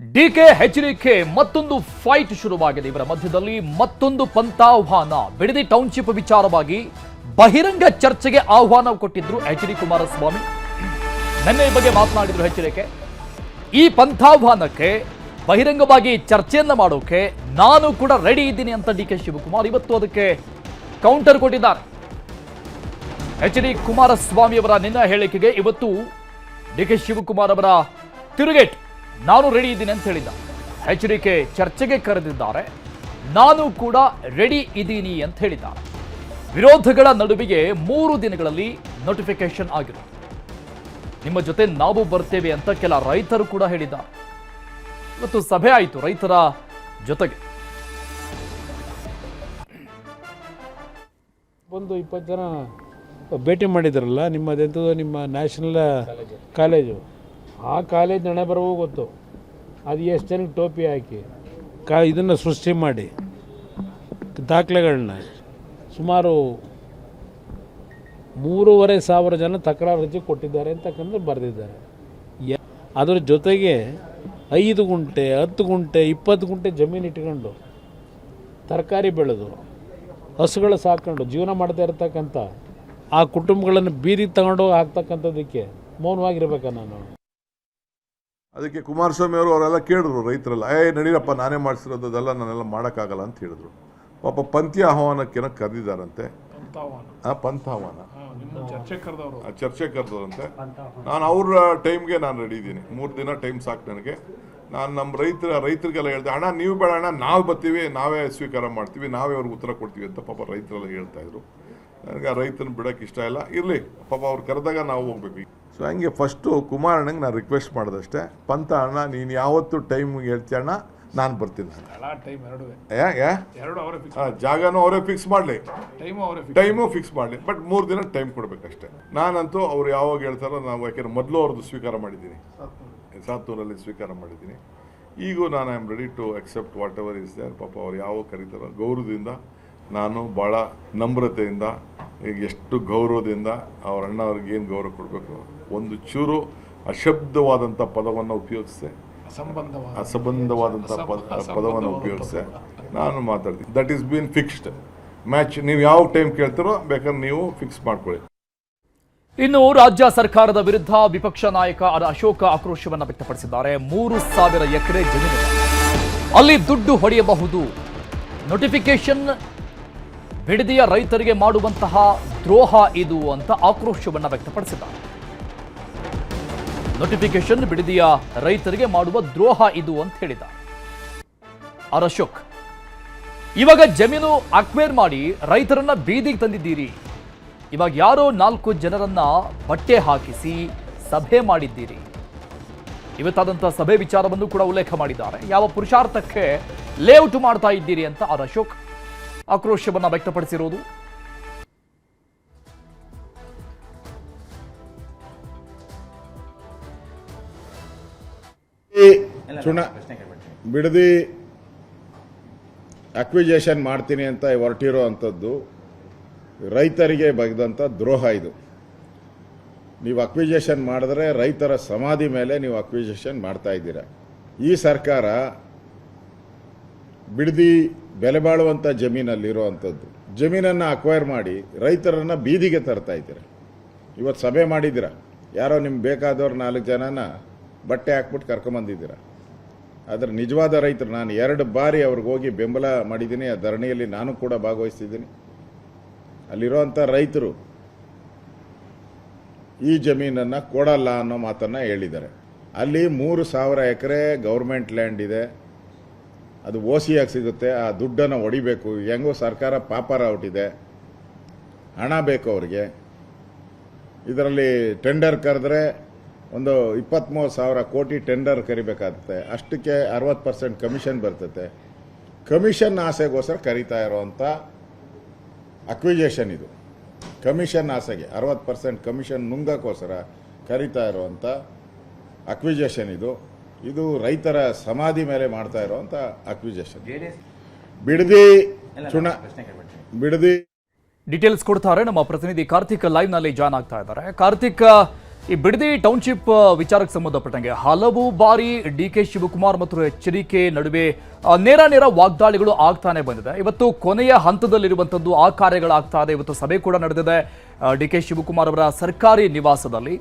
DK HDK ಮತ್ತೊಂದು fight ಶುರುವಾಗಿದೆ. ಇವರ ಮಧ್ಯದಲ್ಲಿ ಮತ್ತೊಂದು ಪಂಥಾಹ್ವಾನ. ಬಿಡದಿ ಟೌನ್ಶಿಪ್ ವಿಚಾರವಾಗಿ ಬಹಿರಂಗ ಚರ್ಚೆಗೆ ಆಹ್ವಾನ ಕೊಟ್ಟಿದ್ರು ಎಚ್ ಡಿ ಕುಮಾರಸ್ವಾಮಿ. ನಿನ್ನೆ ಈ ಬಗ್ಗೆ ಮಾತನಾಡಿದ್ರು ಎಚ್ಡಿಕೆ. ಈ ಪಂಥಾಹ್ವಾನಕ್ಕೆ ಬಹಿರಂಗವಾಗಿ ಚರ್ಚೆಯನ್ನ ಮಾಡೋಕೆ ನಾನು ಕೂಡ ರೆಡಿ ಇದ್ದೀನಿ ಅಂತ ಡಿ ಕೆ ಶಿವಕುಮಾರ್ ಇವತ್ತು ಅದಕ್ಕೆ ಕೌಂಟರ್ ಕೊಟ್ಟಿದ್ದಾರೆ. ಎಚ್ ಡಿ ಕುಮಾರಸ್ವಾಮಿ ಅವರ ನಿನ್ನ ಹೇಳಿಕೆಗೆ ಇವತ್ತು ಡಿ ಕೆ ಶಿವಕುಮಾರ್ ಅವರ ತಿರುಗೇಟು. ನಾನು ರೆಡಿ ಇದ್ದೀನಿ ಅಂತ ಹೇಳಿದ್ದ. ಎಚ್ಡಿಕೆ ಚರ್ಚೆಗೆ ಕರೆದಿದ್ದಾರೆ, ನಾನು ಕೂಡ ರೆಡಿ ಇದ್ದೀನಿ ಅಂತ ಹೇಳಿದ್ದಾರೆ. ವಿರೋಧಗಳ ನಡುವೆಗೆ 3 ದಿನಗಳಲ್ಲಿ ನೋಟಿಫಿಕೇಶನ್ ಆಗಿರೋದು. ನಿಮ್ಮ ಜೊತೆ ನಾವು ಬರ್ತೇವೆ ಅಂತ ಕೆಲ ರೈತರು ಕೂಡ ಹೇಳಿದ್ದಾರೆ. ಇವತ್ತು ಸಭೆ ಆಯಿತು ರೈತರ ಜೊತೆಗೆ. ಒಂದು 20 ಜನ ಭೇಟಿ ಮಾಡಿದ್ರಲ್ಲ ನಿಮ್ಮದೆಂಥದ್ದು, ನಿಮ್ಮ ನ್ಯಾಷನಲ್ ಕಾಲೇಜು. ಆ ಕಾಲೇಜ್ ನಡೆ ಬರವೂ ಗೊತ್ತು. ಅದು ಎಷ್ಟು ಜನಕ್ಕೆ ಟೋಪಿ ಹಾಕಿ ಇದನ್ನು ಸೃಷ್ಟಿ ಮಾಡಿ ದಾಖಲೆಗಳನ್ನ ಸುಮಾರು 3,500 ಜನ ತಕರಾರು ಅರ್ಜಿ ಕೊಟ್ಟಿದ್ದಾರೆ ಅಂತಕ್ಕಂಥ ಬರೆದಿದ್ದಾರೆ. ಅದರ ಜೊತೆಗೆ 5 ಗುಂಟೆ 10 ಗುಂಟೆ 20 ಗುಂಟೆ ಜಮೀನು ಇಟ್ಕೊಂಡು ತರಕಾರಿ ಬೆಳೆದು ಹಸುಗಳು ಸಾಕೊಂಡು ಜೀವನ ಮಾಡ್ತಾ ಇರ್ತಕ್ಕಂಥ ಆ ಕುಟುಂಬಗಳನ್ನು ಬೀದಿಗೆ ತಗೊಂಡೋಗಿ ಹಾಕ್ತಕ್ಕಂಥದ್ದಕ್ಕೆ ಮೌನವಾಗಿರ್ಬೇಕಾ ನಾನು? ಅದಕ್ಕೆ ಕುಮಾರಸ್ವಾಮಿ ಅವರು ಅವರೆಲ್ಲ ಕೇಳಿದ್ರು ರೈತರೆಲ್ಲ, ನಡೀರಪ್ಪ ನಾನೇ ಮಾಡಿಸಿರೋದೆಲ್ಲ ನಾನೆಲ್ಲ ಮಾಡೋಕ್ಕಾಗಲ್ಲ ಅಂತ ಹೇಳಿದ್ರು. ಪಾಪ ಪಂಥೀಯ ಆಹ್ವಾನಕ್ಕೇನೋ ಕರೆದಿದ್ದಾರಂತೆ. ಪಂಥಾಹ್ವಾನ ಚರ್ಚೆ ಕರೆದರಂತೆ. ನಾನು ಅವ್ರ ಟೈಮ್ಗೆ ನಾನು ರೆಡಿ ಇದ್ದೀನಿ. 3 ದಿನ ಟೈಮ್ ಸಾಕು ನನಗೆ. ನಾನು ನಮ್ಮ ರೈತರಿಗೆಲ್ಲ ಹೇಳಿದೆ, ಅಣ್ಣ ನೀವು ಬೇಡ ಅಣ್ಣ, ನಾವು ಬರ್ತೀವಿ, ನಾವೇ ಸ್ವೀಕಾರ ಮಾಡ್ತೀವಿ, ನಾವೇ ಅವ್ರಿಗೆ ಉತ್ತರ ಕೊಡ್ತೀವಿ ಅಂತ ಪಾಪ ರೈತರೆಲ್ಲ ಹೇಳ್ತಾಯಿದ್ರು. ನನಗೆ ಆ ರೈತನ ಬಿಡೋಕ್ಕೆ ಇಷ್ಟ ಇಲ್ಲ. ಇರಲಿ ಪಾಪ ಅವ್ರು ಕರೆದಾಗ ನಾವು ಹೋಗ್ಬೇಕು. ಸೊ ಹಂಗೆ ಫಸ್ಟು ಕುಮಾರಣ್ಣಂಗೆ ನಾನು ರಿಕ್ವೆಸ್ಟ್ ಮಾಡೋದಷ್ಟೇ, ಪಂಥ ಅಣ್ಣ ನೀನು ಯಾವತ್ತು ಟೈಮ್ಗೆ ಹೇಳ್ತೀಯ ಅಣ್ಣ, ನಾನು ಬರ್ತೀನಿ. ಜಾಗನೂ ಅವರೇ ಫಿಕ್ಸ್ ಮಾಡಲಿ, ಟೈಮು ಫಿಕ್ಸ್ ಮಾಡಲಿ, ಬಟ್ 3 ದಿನ ಟೈಮ್ ಕೊಡಬೇಕಷ್ಟೇ. ನಾನಂತೂ ಅವ್ರು ಯಾವಾಗ ಹೇಳ್ತಾರೋ ನಾವು, ಯಾಕೆಂದ್ರೆ ಮೊದಲು ಅವ್ರದ್ದು ಸ್ವೀಕಾರ ಮಾಡಿದ್ದೀನಿ, ಸಾತೂರಲ್ಲಿ ಸ್ವೀಕಾರ ಮಾಡಿದ್ದೀನಿ. ಈಗೂ ನಾನು I am ready to accept whatever is there. ಪಾಪ ಅವ್ರು ಯಾವಾಗ ಕರೀತಾರೋ ಗೌರವದಿಂದ, ನಾನು ಭಾಳ ನಮ್ರತೆಯಿಂದ, ಈಗ ಎಷ್ಟು ಗೌರವದಿಂದ ಅವ್ರ ಅಣ್ಣ ಅವ್ರಿಗೆ ಏನು ಗೌರವ ಕೊಡಬೇಕು, ಒಂದು ಚೂರು ಅಶಬ್ದವಾದಂಥ ಪದವನ್ನು ಉಪಯೋಗಿಸಿದೆ, ಅಸಂಬಂಧವಾದಂಥ ಪದವನ್ನು ಉಪಯೋಗಿಸಿದೆ ನಾನು ಮಾತಾಡ್ತೀನಿ. That is been fixed match. ನೀವು ಯಾವ ಟೈಮ್ ಕೇಳ್ತೀರೋ ಬೇಕಾದ್ರೆ ನೀವು ಫಿಕ್ಸ್ ಮಾಡ್ಕೊಳ್ಳಿ. ಇನ್ನು ರಾಜ್ಯ ಸರ್ಕಾರದ ವಿರುದ್ಧ ವಿಪಕ್ಷ ನಾಯಕ ಅಶೋಕ ಆಕ್ರೋಶವನ್ನು ವ್ಯಕ್ತಪಡಿಸಿದ್ದಾರೆ. 3,000 ಎಕರೆ ಜಮೀನು ಅಲ್ಲಿ ದುಡ್ಡು ಹೊಡೆಯಬಹುದು, ನೋಟಿಫಿಕೇಶನ್ ಬಿಡದಿಯ ರೈತರಿಗೆ ಮಾಡುವಂತಹ ದ್ರೋಹ ಇದು ಅಂತ ಆಕ್ರೋಶವನ್ನು ವ್ಯಕ್ತಪಡಿಸಿದ್ದಾರೆ. ನೋಟಿಫಿಕೇಶನ್ ಬಿಡದಿಯ ರೈತರಿಗೆ ಮಾಡುವ ದ್ರೋಹ ಇದು ಅಂತ ಹೇಳಿದ್ದಾರೆ ಅಶೋಕ್. ಇವಾಗ ಜಮೀನು ಅಕ್ವೈರ್ ಮಾಡಿ ರೈತರನ್ನ ಬೀದಿಗೆ ತಂದಿದ್ದೀರಿ. ಇವಾಗ ಯಾರೋ 4 ಜನರನ್ನ ಬಟ್ಟೆ ಹಾಕಿಸಿ ಸಭೆ ಮಾಡಿದ್ದೀರಿ. ಇವತ್ತಾದಂತಹ ಸಭೆ ವಿಚಾರವನ್ನು ಕೂಡ ಉಲ್ಲೇಖ ಮಾಡಿದ್ದಾರೆ. ಯಾವ ಪುರುಷಾರ್ಥಕ್ಕೆ ಲೇಔಟ್ ಮಾಡ್ತಾ ಇದ್ದೀರಿ ಅಂತ ಅಶೋಕ್ ಆಕ್ರೋಶವನ್ನು ವ್ಯಕ್ತಪಡಿಸಿರುವುದು. ಬಿಡದಿ ಅಕ್ವಿಜೇಷನ್ ಮಾಡ್ತೀನಿ ಅಂತ ಹೊರಟಿರೋ ಅಂಥದ್ದು ರೈತರಿಗೆ ಬಗೆದಂಥ ದ್ರೋಹ ಇದು. ನೀವು ಅಕ್ವಿಜೇಷನ್ ಮಾಡಿದ್ರೆ ರೈತರ ಸಮಾಧಿ ಮೇಲೆ ನೀವು ಅಕ್ವಿಜೇಷನ್ ಮಾಡ್ತಾ ಇದ್ದೀರಾ. ಈ ಸರ್ಕಾರ ಬಿಡದಿ ಬೆಲೆ ಬಾಳುವಂಥ ಜಮೀನಲ್ಲಿರುವಂಥದ್ದು ಜಮೀನನ್ನು ಅಕ್ವೈರ್ ಮಾಡಿ ರೈತರನ್ನು ಬೀದಿಗೆ ತರ್ತಾ ಇದ್ದೀರ. ಇವತ್ತು ಸಭೆ ಮಾಡಿದ್ದೀರ, ಯಾರೋ ನಿಮ್ಗೆ ಬೇಕಾದವ್ರು 4 ಜನನ ಬಟ್ಟೆ ಹಾಕ್ಬಿಟ್ಟು ಕರ್ಕೊಂಬಂದಿದ್ದೀರ. ಆದರೆ ನಿಜವಾದ ರೈತರು, ನಾನು 2 ಬಾರಿ ಅವ್ರಿಗೆ ಹೋಗಿ ಬೆಂಬಲ ಮಾಡಿದ್ದೀನಿ. ಆ ಧರಣಿಯಲ್ಲಿ ನಾನು ಕೂಡ ಭಾಗವಹಿಸಿದ್ದೀನಿ. ಅಲ್ಲಿರುವಂಥ ರೈತರು ಈ ಜಮೀನನ್ನು ಕೊಡಲ್ಲ ಅನ್ನೋ ಮಾತನ್ನು ಹೇಳಿದ್ದಾರೆ. ಅಲ್ಲಿ 3,000 ಎಕರೆ ಗೌರ್ಮೆಂಟ್ ಲ್ಯಾಂಡ್ ಇದೆ, ಅದು ಓಸಿಯಾಗಿ ಸಿಗುತ್ತೆ. ಆ ದುಡ್ಡನ್ನು ಹೊಡಿಬೇಕು. ಹೆಂಗೋ ಸರ್ಕಾರ ಪಾಪರ ಹೊಟ್ಟಿದೆ, ಹಣ ಬೇಕು ಅವ್ರಿಗೆ. ಇದರಲ್ಲಿ ಟೆಂಡರ್ ಕರೆದ್ರೆ ಒಂದು 23,000 ಕೋಟಿ ಟೆಂಡರ್ ಕರಿಬೇಕಾಗುತ್ತೆ. ಅಷ್ಟಕ್ಕೆ 60% ಕಮಿಷನ್ ಬರ್ತದೆ. ಕಮಿಷನ್ ಆಸೆಗೋಸ್ಕರ ಕರೀತಾ ಇರೋವಂಥ ಅಕ್ವಿಜೇಷನ್ ಇದು. ಕಮಿಷನ್ ಆಸೆಗೆ 60% ಕಮಿಷನ್ ನುಂಗಕ್ಕೋಸ್ಕರ ಕರೀತಾ ಇರುವಂಥ ಅಕ್ವಿಜೇಷನ್ ಇದು. ಇದು ರೈತರ ಸಮಾಧಿ ಮೇಲೆ ಮಾಡ್ತಾ ಇರುವಂಥ ಅಕ್ವಿಜೇಷನ್. ಬಿಡದಿ ಡೀಟೇಲ್ಸ್ ಕೊಡ್ತಾರೆ ನಮ್ಮ ಪ್ರತಿನಿಧಿ ಕಾರ್ತಿಕ್ ಲೈವ್ ನಲ್ಲಿ ಜಾಯ್ನ್ ಆಗ್ತಾ ಇದ್ದಾರೆ. ಕಾರ್ತಿಕ್, ಈ ಬಿಡದಿ ಟೌನ್ಶಿಪ್ ವಿಚಾರಕ್ಕೆ ಸಂಬಂಧಪಟ್ಟಂಗೆ ಹಲವು ಬಾರಿ ಡಿ ಕೆ ಶಿವಕುಮಾರ್ ಮತ್ತು ಎಚ್.ಡಿ.ಕೆ ನಡುವೆ ನೇರ ವಾಗ್ದಾಳಿಗಳು ಆಗ್ತಾನೆ ಬಂದಿದೆ. ಇವತ್ತು ಕೊನೆಯ ಹಂತದಲ್ಲಿರುವಂಥದ್ದು ಆ ಕಾರ್ಯಗಳಾಗ್ತಾ ಇದೆ. ಇವತ್ತು ಸಭೆ ಕೂಡ ನಡೆದಿದೆ ಡಿ ಕೆ ಶಿವಕುಮಾರ್ ಅವರ ಸರ್ಕಾರಿ ನಿವಾಸದಲ್ಲಿ.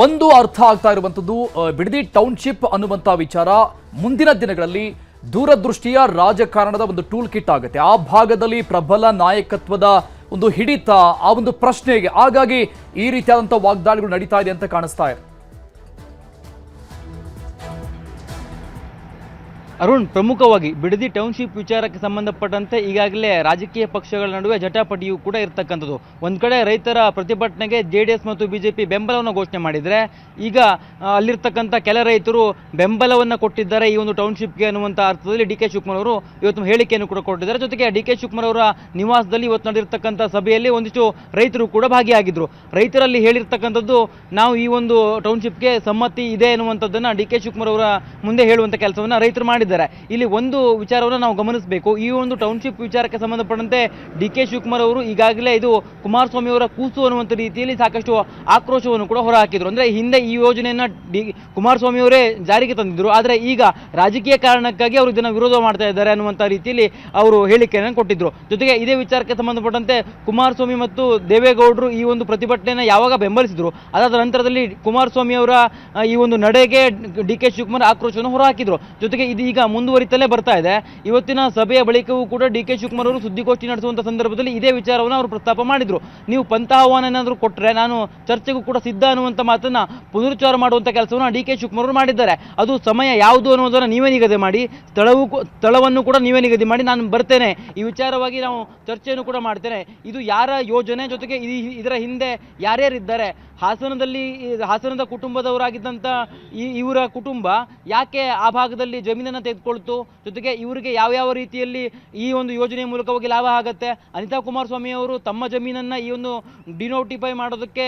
ಒಂದು ಅರ್ಥ ಆಗ್ತಾ ಇರುವಂಥದ್ದು, ಬಿಡದಿ ಟೌನ್ಶಿಪ್ ಅನ್ನುವಂಥ ವಿಚಾರ ಮುಂದಿನ ದಿನಗಳಲ್ಲಿ ದೂರದೃಷ್ಟಿಯ ರಾಜಕಾರಣದ ಒಂದು ಟೂಲ್ ಕಿಟ್ ಆಗುತ್ತೆ. ಆ ಭಾಗದಲ್ಲಿ ಪ್ರಬಲ ನಾಯಕತ್ವದ ಒಂದು ಹಿಡಿತ, ಆ ಒಂದು ಪ್ರಶ್ನೆಗೆ ಹಾಗಾಗಿ ಈ ರೀತಿಯಾದಂಥ ವಾಗ್ದಾಳಿಗಳು ನಡೀತಾ ಇದೆ ಅಂತ ಕಾಣಿಸ್ತಾ ಇದೆ. ಅರುಣ್, ಪ್ರಮುಖವಾಗಿ ಬಿಡದಿ ಟೌನ್ಶಿಪ್ ವಿಚಾರಕ್ಕೆ ಸಂಬಂಧಪಟ್ಟಂತೆ ಈಗಾಗಲೇ ರಾಜಕೀಯ ಪಕ್ಷಗಳ ನಡುವೆ ಜಟಾಪಟಿಯೂ ಕೂಡ ಇರತಕ್ಕಂಥದ್ದು. ಒಂದು ಕಡೆ ರೈತರ ಪ್ರತಿಭಟನೆಗೆ JDS ಮತ್ತು BJP ಬೆಂಬಲವನ್ನು ಘೋಷಣೆ ಮಾಡಿದರೆ, ಈಗ ಅಲ್ಲಿರ್ತಕ್ಕಂಥ ಕೆಲ ರೈತರು ಬೆಂಬಲವನ್ನು ಕೊಟ್ಟಿದ್ದಾರೆ ಈ ಒಂದು ಟೌನ್ಶಿಪ್ಗೆ ಅನ್ನುವಂಥ ಅರ್ಥದಲ್ಲಿ ಡಿ ಕೆ ಶಿವಕುಮಾರ್ ಅವರು ಇವತ್ತು ಹೇಳಿಕೆಯನ್ನು ಕೂಡ ಕೊಟ್ಟಿದ್ದಾರೆ. ಜೊತೆಗೆ ಡಿ ಕೆ ಶಿವಕುಮಾರ್ ಅವರ ನಿವಾಸದಲ್ಲಿ ಇವತ್ತು ನಡೆದಿರ್ತಕ್ಕಂಥ ಸಭೆಯಲ್ಲಿ ಒಂದಿಷ್ಟು ರೈತರು ಕೂಡ ಭಾಗಿಯಾಗಿದ್ದರು. ರೈತರಲ್ಲಿ ಹೇಳಿರ್ತಕ್ಕಂಥದ್ದು, ನಾವು ಈ ಒಂದು ಟೌನ್ಶಿಪ್ಗೆ ಸಮ್ಮತಿ ಇದೆ ಎನ್ನುವಂಥದ್ದನ್ನು ಡಿ ಕೆ ಶಿವಕುಮಾರ್ ಅವರ ಮುಂದೆ ಹೇಳುವಂಥ ಕೆಲಸವನ್ನು ರೈತರು ಮಾಡಿದ್ದಾರೆ. ಇಲ್ಲಿ ಒಂದು ವಿಚಾರವನ್ನು ನಾವು ಗಮನಿಸಬೇಕು. ಈ ಒಂದು ಟೌನ್ಶಿಪ್ ವಿಚಾರಕ್ಕೆ ಸಂಬಂಧಪಟ್ಟಂತೆ ಡಿ ಕೆ ಶಿವಕುಮಾರ್ ಅವರು ಈಗಾಗಲೇ ಇದು ಕುಮಾರಸ್ವಾಮಿ ಅವರ ಕೂಸು ಅನ್ನುವಂಥ ರೀತಿಯಲ್ಲಿ ಸಾಕಷ್ಟು ಆಕ್ರೋಶವನ್ನು ಕೂಡ ಹೊರಹಾಕಿದ್ರು. ಅಂದರೆ ಹಿಂದೆ ಈ ಯೋಜನೆಯನ್ನು ಕುಮಾರಸ್ವಾಮಿ ಅವರೇ ಜಾರಿಗೆ ತಂದಿದ್ರು, ಆದರೆ ಈಗ ರಾಜಕೀಯ ಕಾರಣಕ್ಕಾಗಿ ಅವರು ಇದನ್ನು ವಿರೋಧ ಮಾಡ್ತಾ ಇದ್ದಾರೆ ಅನ್ನುವಂಥ ರೀತಿಯಲ್ಲಿ ಅವರು ಹೇಳಿಕೆಯನ್ನು ಕೊಟ್ಟಿದ್ರು. ಜೊತೆಗೆ ಇದೇ ವಿಚಾರಕ್ಕೆ ಸಂಬಂಧಪಟ್ಟಂತೆ ಕುಮಾರಸ್ವಾಮಿ ಮತ್ತು ದೇವೇಗೌಡರು ಈ ಒಂದು ಪ್ರತಿಭಟನೆಯನ್ನು ಯಾವಾಗ ಬೆಂಬಲಿಸಿದ್ರು, ಅದಾದ ನಂತರದಲ್ಲಿ ಕುಮಾರಸ್ವಾಮಿ ಅವರ ಈ ಒಂದು ನಡೆಗೆ ಡಿ ಕೆ ಶಿವಕುಮಾರ್ ಆಕ್ರೋಶವನ್ನು ಹೊರಹಾಕಿದ್ರು. ಜೊತೆಗೆ ಇದು ಈಗ ಮುಂದುವರಿತಲೇ ಬರ್ತಾ ಇದೆ. ಇವತ್ತಿನ ಸಭೆಯ ಬಳಿಕವೂ ಕೂಡ ಡಿ ಕೆ ಶಿವಕುಮಾರ್ ಅವರು ಸುದ್ದಿಗೋಷ್ಠಿ ನಡೆಸುವಂಥ ಸಂದರ್ಭದಲ್ಲಿ ಇದೇ ವಿಚಾರವನ್ನು ಅವರು ಪ್ರಸ್ತಾಪ ಮಾಡಿದ್ರು. ನೀವು ಪಂಥ ಆಹ್ವಾನ ಏನಾದರೂ ಕೊಟ್ಟರೆ ನಾನು ಚರ್ಚೆಗೂ ಕೂಡ ಸಿದ್ಧ ಅನ್ನುವಂಥ ಮಾತನ್ನ ಪುನರುಚ್ಚಾರ ಮಾಡುವಂಥ ಕೆಲಸವನ್ನು ಡಿ ಕೆ ಶಿವಕುಮಾರ್ ಅವರು ಮಾಡಿದ್ದಾರೆ. ಅದು ಸಮಯ ಯಾವುದು ಅನ್ನೋದನ್ನು ನೀವೇ ನಿಗದಿ ಮಾಡಿ, ಸ್ಥಳವನ್ನು ಕೂಡ ನೀವೇ ನಿಗದಿ ಮಾಡಿ, ನಾನು ಬರ್ತೇನೆ, ಈ ವಿಚಾರವಾಗಿ ನಾವು ಚರ್ಚೆಯನ್ನು ಕೂಡ ಮಾಡ್ತೇನೆ. ಇದು ಯಾರ ಯೋಜನೆ, ಜೊತೆಗೆ ಇದರ ಹಿಂದೆ ಯಾರ್ಯಾರಿದ್ದಾರೆ, ಹಾಸನದ ಕುಟುಂಬದವರಾಗಿದ್ದಂಥ ಇವರ ಕುಟುಂಬ ಯಾಕೆ ಆ ಭಾಗದಲ್ಲಿ ಜಮೀನನ್ನು ತೆಗೆದುಕೊಳ್ತು, ಜೊತೆಗೆ ಇವರಿಗೆ ಯಾವ ರೀತಿಯಲ್ಲಿ ಈ ಒಂದು ಯೋಜನೆಯ ಮೂಲಕವಾಗಿ ಲಾಭ ಆಗುತ್ತೆ. ಅನಿತಾ ಕುಮಾರಸ್ವಾಮಿ ಅವರು ತಮ್ಮ ಜಮೀನನ್ನು ಈ ಒಂದು ಡಿನೋಟಿಫೈ ಮಾಡೋದಕ್ಕೆ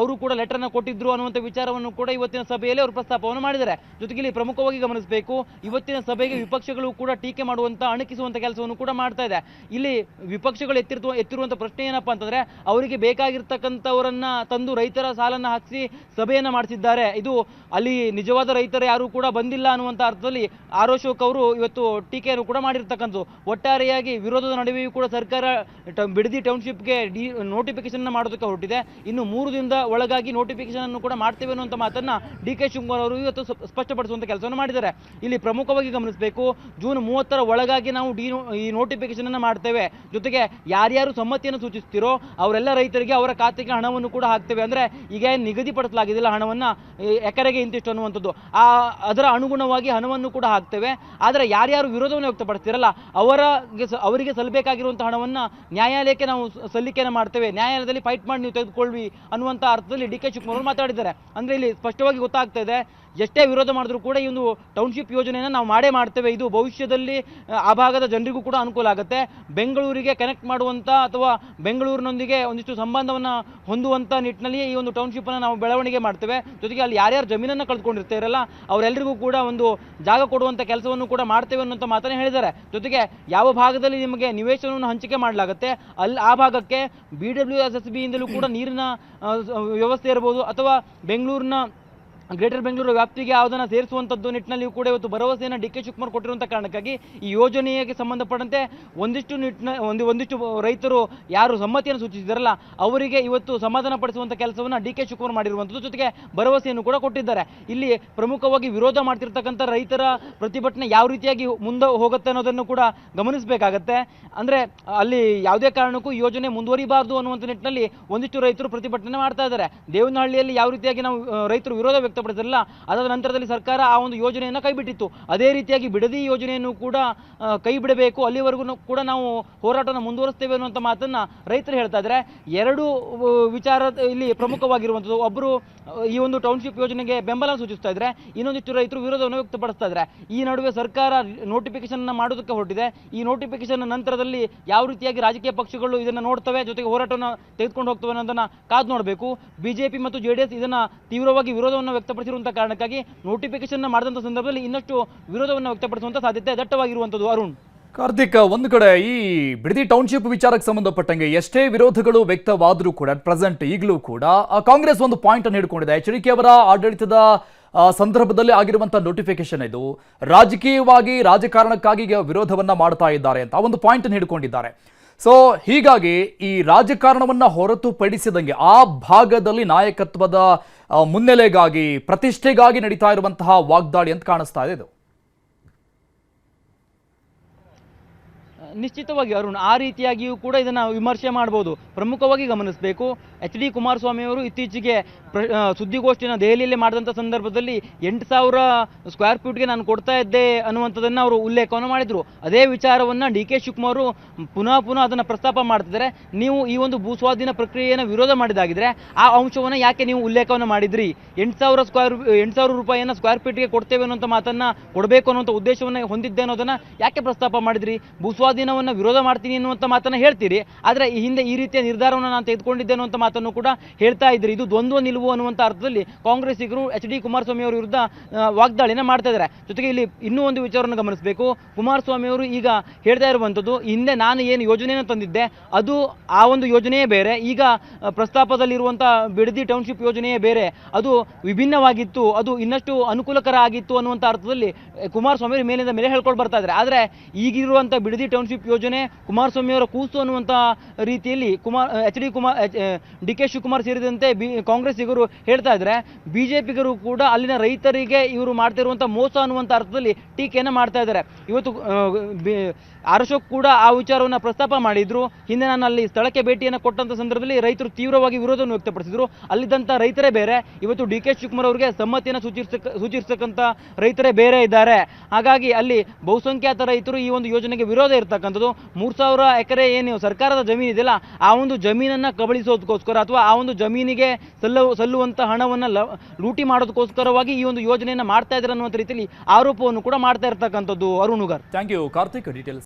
ಅವರು ಕೂಡ ಲೆಟರ್ನ ಕೊಟ್ಟಿದ್ರು ಅನ್ನುವಂಥ ವಿಚಾರವನ್ನು ಕೂಡ ಇವತ್ತಿನ ಸಭೆಯಲ್ಲಿ ಅವರು ಪ್ರಸ್ತಾಪವನ್ನು ಮಾಡಿದ್ದಾರೆ. ಜೊತೆಗೆ ಇಲ್ಲಿ ಪ್ರಮುಖವಾಗಿ ಗಮನಿಸಬೇಕು, ಇವತ್ತಿನ ಸಭೆಗೆ ವಿಪಕ್ಷಗಳು ಕೂಡ ಟೀಕೆ ಮಾಡುವಂಥ, ಅಣಕಿಸುವಂಥ ಕೆಲಸವನ್ನು ಕೂಡ ಮಾಡ್ತಾ ಇದೆ. ಇಲ್ಲಿ ವಿಪಕ್ಷಗಳು ಎತ್ತಿರುವಂಥ ಪ್ರಶ್ನೆ ಏನಪ್ಪಾ ಅಂತಂದ್ರೆ, ಅವರಿಗೆ ಬೇಕಾಗಿರ್ತಕ್ಕಂಥವರನ್ನ ತಂದು ರೈತರ ಸಾಲನ್ನು ಹಾಕಿಸಿ ಸಭೆಯನ್ನು ಮಾಡಿಸಿದ್ದಾರೆ. ಇದು ಅಲ್ಲಿ ನಿಜವಾದ ರೈತರು ಯಾರು ಕೂಡ ಬಂದಿಲ್ಲ ಅನ್ನುವಂಥ ಅರ್ಥದಲ್ಲಿ ಆರ್ ಅಶೋಕ್ ಅವರು ಇವತ್ತು ಟೀಕೆಯನ್ನು ಕೂಡ ಮಾಡಿರ್ತಕ್ಕಂಥದ್ದು. ಒಟ್ಟಾರೆಯಾಗಿ ವಿರೋಧದ ನಡುವೆಯೂ ಕೂಡ ಸರ್ಕಾರ ಬಿಡದಿ ಟೌನ್ಶಿಪ್ಗೆ ನೋಟಿಫಿಕೇಶನ್ ಮಾಡೋದಕ್ಕೆ ಹೊರಟಿದೆ. ಇನ್ನು 3 ದಿನದ ಒಳಗಾಗಿ ನೋಟಿಫಿಕೇಶನ್ ಅನ್ನು ಕೂಡ ಮಾಡ್ತೇವೆ ಅನ್ನುವಂಥ ಮಾತನ್ನ ಡಿ ಕೆ ಶಿವಕುಮಾರ್ ಅವರು ಇವತ್ತು ಸ್ಪಷ್ಟಪಡಿಸುವಂಥ ಕೆಲಸವನ್ನು ಮಾಡಿದ್ದಾರೆ. ಇಲ್ಲಿ ಪ್ರಮುಖವಾಗಿ ಗಮನಿಸಬೇಕು, ಜೂನ್ 30ರ ಒಳಗಾಗಿ ನಾವು ಈ ನೋಟಿಫಿಕೇಶನ್ ಅನ್ನು ಮಾಡ್ತೇವೆ. ಜೊತೆಗೆ ಯಾರ್ಯಾರು ಸಮ್ಮತಿಯನ್ನು ಸೂಚಿಸ್ತಿರೋ ಅವರೆಲ್ಲ ರೈತರಿಗೆ ಅವರ ಖಾತೆಗೆ ಹಣವನ್ನು ಕೂಡ ಹಾಕ್ತೇವೆ. ಅಂದ್ರೆ ಈಗ ನಿಗದಿಪಡಿಸಲಾಗಿದೆಯಲ್ಲ ಹಣವನ್ನ, ಎಕರೆಗೆ ಇಂತಿಷ್ಟು ಅನ್ನುವಂಥದ್ದು, ಅದರ ಅನುಗುಣವಾಗಿ ಹಣವನ್ನು ಕೂಡ ಹಾಕ್ತೇವೆ. ಆದರೆ ಯಾರ್ಯಾರು ವಿರೋಧವನ್ನು ವ್ಯಕ್ತಪಡಿಸ್ತಿರಲ್ಲ ಅವರಿಗೆ ಸಲ್ಲಬೇಕಾಗಿರುವಂತಹ ಹಣವನ್ನು ನ್ಯಾಯಾಲಯಕ್ಕೆ ನಾವು ಸಲ್ಲಿಕೆಯನ್ನು ಮಾಡ್ತೇವೆ, ನ್ಯಾಯಾಲಯದಲ್ಲಿ ಫೈಟ್ ಮಾಡಿ ನೀವು ತೆಗೆದುಕೊಳ್ಳಿ ಅನ್ನುವಂಥ ಅರ್ಥದಲ್ಲಿ ಡಿ ಕೆ ಶಿವಕುಮಾರ್ ಅವರು ಮಾತಾಡಿದ್ದಾರೆ. ಅಂದರೆ ಇಲ್ಲಿ ಸ್ಪಷ್ಟವಾಗಿ ಗೊತ್ತಾಗ್ತಾ ಇದೆ, ಎಷ್ಟೇ ವಿರೋಧ ಮಾಡಿದ್ರು ಕೂಡ ಈ ಒಂದು ಟೌನ್ಶಿಪ್ ಯೋಜನೆಯನ್ನು ನಾವು ಮಾಡೇ ಮಾಡ್ತೇವೆ. ಇದು ಭವಿಷ್ಯದಲ್ಲಿ ಆ ಭಾಗದ ಜನರಿಗೂ ಕೂಡ ಅನುಕೂಲ ಆಗುತ್ತೆ. ಬೆಂಗಳೂರಿಗೆ ಕನೆಕ್ಟ್ ಮಾಡುವಂಥ ಅಥವಾ ಬೆಂಗಳೂರಿನೊಂದಿಗೆ ಒಂದಿಷ್ಟು ಸಂಬಂಧವನ್ನು ಹೊಂದುವಂಥ ನಿಟ್ಟಿನಲ್ಲಿ ಈ ಒಂದು ಟೌನ್ಶಿಪ್ಪನ್ನು ನಾವು ಬೆಳವಣಿಗೆ ಮಾಡ್ತೇವೆ. ಜೊತೆಗೆ ಅಲ್ಲಿ ಯಾರ್ಯಾರು ಜಮೀನನ್ನು ಕಳೆದುಕೊಂಡಿರ್ತಾರಲ್ಲ ಅವರೆಲ್ಲರಿಗೂ ಕೂಡ ಒಂದು ಜಾಗ ಕೊಡುವಂಥ ಕೆಲಸವನ್ನು ಕೂಡ ಮಾಡ್ತೇವೆ ಅನ್ನೋಂಥ ಮಾತನ್ನು ಹೇಳಿದ್ದಾರೆ. ಜೊತೆಗೆ ಯಾವ ಭಾಗದಲ್ಲಿ ನಿಮಗೆ ನಿವೇಶನವನ್ನು ಹಂಚಿಕೆ ಮಾಡಲಾಗುತ್ತೆ ಆ ಭಾಗಕ್ಕೆ BWSSB ಇಂದಲೂ ಕೂಡ ನೀರಿನ ವ್ಯವಸ್ಥೆ ಇರಬಹುದು, ಅಥವಾ ಬೆಂಗಳೂರಿನ ಗ್ರೇಟರ್ ಬೆಂಗಳೂರು ವ್ಯಾಪ್ತಿಗೆ ಯಾವುದನ್ನು ಸೇರಿಸುವಂಥದ್ದು ನಿಟ್ಟಿನಲ್ಲಿ ಕೂಡ ಇವತ್ತು ಭರವಸೆಯನ್ನು ಡಿ ಕೆ ಶಿವಕುಮಾರ್ ಕೊಟ್ಟಿರುವಂಥ ಕಾರಣಕ್ಕಾಗಿ ಈ ಯೋಜನೆಗೆ ಸಂಬಂಧಪಟ್ಟಂತೆ ಒಂದಿಷ್ಟು ರೈತರು ಯಾರು ಸಮ್ಮತಿಯನ್ನು ಸೂಚಿಸಿದಾರಲ್ಲ ಅವರಿಗೆ ಇವತ್ತು ಸಮಾಧಾನ ಪಡಿಸುವಂಥ ಕೆಲಸವನ್ನು ಡಿ ಕೆ ಶಿವಕುಮಾರ್ ಮಾಡಿರುವಂಥದ್ದು. ಜೊತೆಗೆ ಭರವಸೆಯನ್ನು ಕೂಡ ಕೊಟ್ಟಿದ್ದಾರೆ. ಇಲ್ಲಿ ಪ್ರಮುಖವಾಗಿ ವಿರೋಧ ಮಾಡ್ತಿರ್ತಕ್ಕಂಥ ರೈತರ ಪ್ರತಿಭಟನೆ ಯಾವ ರೀತಿಯಾಗಿ ಮುಂದೆ ಹೋಗುತ್ತೆ ಅನ್ನೋದನ್ನು ಕೂಡ ಗಮನಿಸಬೇಕಾಗತ್ತೆ. ಅಂದರೆ ಅಲ್ಲಿ ಯಾವುದೇ ಕಾರಣಕ್ಕೂ ಈ ಯೋಜನೆ ಮುಂದುವರಿಬಾರದು ಅನ್ನುವಂಥ ನಿಟ್ಟಿನಲ್ಲಿ ಒಂದಿಷ್ಟು ರೈತರು ಪ್ರತಿಭಟನೆ ಮಾಡ್ತಾ ಇದ್ದಾರೆ. ದೇವನಹಳ್ಳಿಯಲ್ಲಿ ಯಾವ ರೀತಿಯಾಗಿ ನಾವು ರೈತರು ವಿರೋಧ ವ್ಯಕ್ತಪಡಿಸಿರಲ್ಲ, ಅದಾದ ನಂತರದಲ್ಲಿ ಸರ್ಕಾರ ಆ ಒಂದು ಯೋಜನೆಯನ್ನು ಕೈಬಿಟ್ಟಿತ್ತು. ಅದೇ ರೀತಿಯಾಗಿ ಬಿಡದಿ ಯೋಜನೆಯನ್ನು ಕೂಡ ಕೈ ಬಿಡಬೇಕು, ಅಲ್ಲಿವರೆಗೂ ಕೂಡ ನಾವು ಹೋರಾಟವನ್ನು ಮುಂದುವರಿಸ್ತೇವೆ ಅನ್ನುವಂಥ ಮಾತನ್ನ ರೈತರು ಹೇಳ್ತಾ ಇದ್ದಾರೆ. ಎರಡು ವಿಚಾರ ಇಲ್ಲಿ ಪ್ರಮುಖವಾಗಿರುವಂಥದ್ದು, ಒಬ್ಬರು ಈ ಒಂದು ಟೌನ್ಶಿಪ್ ಯೋಜನೆಗೆ ಬೆಂಬಲ ಸೂಚಿಸ್ತಾ ಇದ್ದಾರೆ, ಇನ್ನೊಂದಿಷ್ಟು ರೈತರು ವಿರೋಧವನ್ನು ವ್ಯಕ್ತಪಡಿಸ್ತಾ ಇದ್ದಾರೆ. ಈ ನಡುವೆ ಸರ್ಕಾರ ನೋಟಿಫಿಕೇಶನ್ ಮಾಡೋದಕ್ಕೆ ಹೊರಟಿದೆ. ಈ ನೋಟಿಫಿಕೇಶನ್ ನಂತರದಲ್ಲಿ ಯಾವ ರೀತಿಯಾಗಿ ರಾಜಕೀಯ ಪಕ್ಷಗಳು ಇದನ್ನು ನೋಡ್ತವೆ, ಜೊತೆಗೆ ಹೋರಾಟವನ್ನು ತೆಗೆದುಕೊಂಡು ಹೋಗ್ತವೆ ಅನ್ನೋದನ್ನ ಕಾದು ನೋಡಬೇಕು. BJP ಮತ್ತು JDS ಇದನ್ನ ತೀವ್ರವಾಗಿ ವಿರೋಧವನ್ನು ವ್ಯಕ್ತಪಡಿಸಿರುವಂಥ ಕಾರಣಕ್ಕಾಗಿ ನೋಟಿಫಿಕೇಶನ್ ಮಾಡಿದಂಥ ಸಂದರ್ಭದಲ್ಲಿ ಇನ್ನಷ್ಟು ವಿರೋಧವನ್ನು ವ್ಯಕ್ತಪಡಿಸುವಂಥ ಸಾಧ್ಯತೆ ದಟ್ಟವಾಗಿರುವಂಥದ್ದು. ಅರುಣ್. ಕಾರ್ತಿಕ್, ಒಂದು ಕಡೆ ಈ ಬಿಡದಿ ಟೌನ್ಶಿಪ್ ವಿಚಾರಕ್ಕೆ ಸಂಬಂಧಪಟ್ಟಂಗೆ ಎಷ್ಟೇ ವಿರೋಧಗಳು ವ್ಯಕ್ತವಾದರೂ ಕೂಡ ಪ್ರೆಸೆಂಟ್ ಈಗಲೂ ಕೂಡ ಕಾಂಗ್ರೆಸ್ ಒಂದು ಪಾಯಿಂಟ್ ಅನ್ನು ಹಿಡ್ಕೊಂಡಿದೆ. ಎಚ್.ಡಿ.ಕೆ ಅವರ ಆಡಳಿತದ ಸಂದರ್ಭದಲ್ಲಿ ಆಗಿರುವಂತಹ ನೋಟಿಫಿಕೇಶನ್ ಇದು ರಾಜಕೀಯವಾಗಿ ರಾಜಕಾರಣಕ್ಕಾಗಿ ವಿರೋಧವನ್ನ ಮಾಡ್ತಾ ಇದ್ದಾರೆ ಅಂತ ಒಂದು ಪಾಯಿಂಟ್ ಅನ್ನು ಹಿಡ್ಕೊಂಡಿದ್ದಾರೆ. ಸೊ ಹೀಗಾಗಿ ಈ ರಾಜಕಾರಣವನ್ನ ಹೊರತುಪಡಿಸಿದಂಗೆ ಆ ಭಾಗದಲ್ಲಿ ನಾಯಕತ್ವದ ಮುನ್ನೆಲೆಗಾಗಿ ಪ್ರತಿಷ್ಠೆಗಾಗಿ ನಡೀತಾ ಇರುವಂತಹ ವಾಗ್ದಾಳಿ ಅಂತ ಕಾಣಿಸ್ತಾ ಇದೆ ಇದು. ನಿಶ್ಚಿತವಾಗಿ ಅರುಣ್, ಆ ರೀತಿಯಾಗಿಯೂ ಕೂಡ ಇದನ್ನು ವಿಮರ್ಶೆ ಮಾಡ್ಬೋದು. ಪ್ರಮುಖವಾಗಿ ಗಮನಿಸಬೇಕು, ಎಚ್.ಡಿ. ಕುಮಾರಸ್ವಾಮಿ ಅವರು ಇತ್ತೀಚೆಗೆ ಸುದ್ದಿಗೋಷ್ಠಿಯನ್ನು ದೆಹಲಿಯಲ್ಲಿ ಮಾಡಿದಂಥ ಸಂದರ್ಭದಲ್ಲಿ 8,000 ಸ್ಕ್ವೇರ್ ಫೀಟ್ಗೆ ನಾನು ಕೊಡ್ತಾ ಇದ್ದೆ ಅನ್ನುವಂಥದ್ದನ್ನು ಅವರು ಉಲ್ಲೇಖವನ್ನು ಮಾಡಿದರು. ಅದೇ ವಿಚಾರವನ್ನು ಡಿ.ಕೆ. ಶಿವಕುಮಾರ್ ಪುನಃ ಅದನ್ನು ಪ್ರಸ್ತಾಪ ಮಾಡ್ತಿದ್ದಾರೆ. ನೀವು ಈ ಒಂದು ಭೂಸ್ವಾಧೀನ ಪ್ರಕ್ರಿಯೆಯನ್ನು ವಿರೋಧ ಮಾಡಿದಾಗಿದ್ರೆ ಆ ಅಂಶವನ್ನು ಯಾಕೆ ನೀವು ಉಲ್ಲೇಖವನ್ನು ಮಾಡಿದ್ರಿ? 8,000 ರೂಪಾಯಿಯನ್ನು ಸ್ಕ್ವೇರ್ ಫೀಟ್ಗೆ ಕೊಡ್ತೇವೆ ಅನ್ನೋಂಥ ಮಾತನ್ನು ಕೊಡಬೇಕು ಅನ್ನುವಂಥ ಉದ್ದೇಶವನ್ನು ಹೊಂದಿದ್ದೆ ಅನ್ನೋದನ್ನು ಯಾಕೆ ಪ್ರಸ್ತಾಪ ಮಾಡಿದ್ರಿ? ಭೂಸ್ವಾಧೀನವನ್ನು ವಿರೋಧ ಮಾಡ್ತೀನಿ ಅನ್ನುವಂಥ ಮಾತನ್ನು ಹೇಳ್ತೀರಿ, ಆದರೆ ಈ ಹಿಂದೆ ಈ ರೀತಿಯ ನಿರ್ಧಾರವನ್ನು ನಾನು ತೆಗೆದುಕೊಂಡಿದ್ದೆ ಅನ್ನುವಂಥ ಮಾತನ್ನು ಕೂಡ ಹೇಳ್ತಾ ಇದ್ರಿ. ಇದು ದ್ವಂದ್ವ ನಿಲುವು ಅನ್ನುವಂಥ ಅರ್ಥದಲ್ಲಿ ಕಾಂಗ್ರೆಸ್ಸಿಗರು ಎಚ್.ಡಿ. ಕುಮಾರಸ್ವಾಮಿ ಅವರ ವಿರುದ್ಧ ವಾಗ್ದಾಳಿನ ಮಾಡ್ತಾ ಇದ್ದಾರೆ. ಜೊತೆಗೆ ಇಲ್ಲಿ ಇನ್ನೂ ಒಂದು ವಿಚಾರವನ್ನು ಗಮನಿಸಬೇಕು. ಕುಮಾರಸ್ವಾಮಿ ಅವರು ಈಗ ಹೇಳ್ತಾ ಇರುವಂಥದ್ದು, ಹಿಂದೆ ನಾನು ಏನು ಯೋಜನೆಯನ್ನು ತಂದಿದ್ದೆ ಅದು ಆ ಒಂದು ಯೋಜನೆಯೇ ಬೇರೆ, ಈಗ ಪ್ರಸ್ತಾಪದಲ್ಲಿರುವಂಥ ಬಿಡದಿ ಟೌನ್ಶಿಪ್ ಯೋಜನೆಯೇ ಬೇರೆ, ಅದು ವಿಭಿನ್ನವಾಗಿತ್ತು, ಅದು ಇನ್ನಷ್ಟು ಅನುಕೂಲಕರ ಆಗಿತ್ತು ಅನ್ನುವಂಥ ಅರ್ಥದಲ್ಲಿ ಕುಮಾರಸ್ವಾಮಿ ಅವರು ಮೇಲಿಂದ ಮೇಲೆ ಹೇಳ್ಕೊಂಡು ಬರ್ತಾ ಇದ್ದಾರೆ. ಆದರೆ ಈಗಿರುವಂಥ ಬಿಡದಿ ಟೌನ್ಶಿಪ್ ಯೋಜನೆ ಕುಮಾರಸ್ವಾಮಿ ಅವರ ಕೂಸು ಅನ್ನುವಂಥ ರೀತಿಯಲ್ಲಿ ಡಿ.ಕೆ. ಶಿವಕುಮಾರ್ ಸೇರಿದಂತೆ ಕಾಂಗ್ರೆಸ್ಸಿಗರು ಹೇಳ್ತಾ ಇದ್ದಾರೆ. ಬಿಜೆಪಿಗರು ಕೂಡ ಅಲ್ಲಿನ ರೈತರಿಗೆ ಇವರು ಮಾಡ್ತಿರುವಂಥ ಮೋಸ ಅನ್ನುವಂಥ ಅರ್ಥದಲ್ಲಿ ಟೀಕೆಯನ್ನು ಮಾಡ್ತಾ ಇದ್ದಾರೆ. ಇವತ್ತು ಅಶೋಕ್ ಕೂಡ ಆ ವಿಚಾರವನ್ನು ಪ್ರಸ್ತಾಪ ಮಾಡಿದ್ರು. ಹಿಂದೆ ನಾನು ಅಲ್ಲಿ ಸ್ಥಳಕ್ಕೆ ಭೇಟಿಯನ್ನು ಕೊಟ್ಟಂಥ ಸಂದರ್ಭದಲ್ಲಿ ರೈತರು ತೀವ್ರವಾಗಿ ವಿರೋಧವನ್ನು ವ್ಯಕ್ತಪಡಿಸಿದ್ರು. ಅಲ್ಲಿದ್ದಂಥ ರೈತರೇ ಬೇರೆ, ಇವತ್ತು ಡಿ.ಕೆ. ಶಿವಕುಮಾರ್ ಅವರಿಗೆ ಸಮ್ಮತಿಯನ್ನು ಸೂಚಿಸತಕ್ಕಂಥ ರೈತರೇ ಬೇರೆ ಇದ್ದಾರೆ. ಹಾಗಾಗಿ ಅಲ್ಲಿ ಬಹುಸಂಖ್ಯಾತ ರೈತರು ಈ ಒಂದು ಯೋಜನೆಗೆ ವಿರೋಧ ಇರತಕ್ಕಂಥದ್ದು. 3,000 ಎಕರೆ ಏನು ಸರ್ಕಾರದ ಜಮೀನು ಇದೆಯಲ್ಲ, ಆ ಒಂದು ಜಮೀನನ್ನು ಕಬಳಿಸೋದಕ್ಕೋಸ್ಕರ ಅಥವಾ ಆ ಒಂದು ಜಮೀನಿಗೆ ಸಲ್ಲುವಂಥ ಹಣವನ್ನು ಲೂಟಿ ಮಾಡೋದಕ್ಕೋಸ್ಕರವಾಗಿ ಈ ಒಂದು ಯೋಜನೆಯನ್ನು ಮಾಡ್ತಾ ಇದ್ದಾರೆ ಅನ್ನುವಂಥ ರೀತಿಯಲ್ಲಿ ಆರೋಪವನ್ನು ಕೂಡ ಮಾಡ್ತಾ ಇರ್ತಕ್ಕಂಥದ್ದು. Arun Ugar. Thank you Karthik, details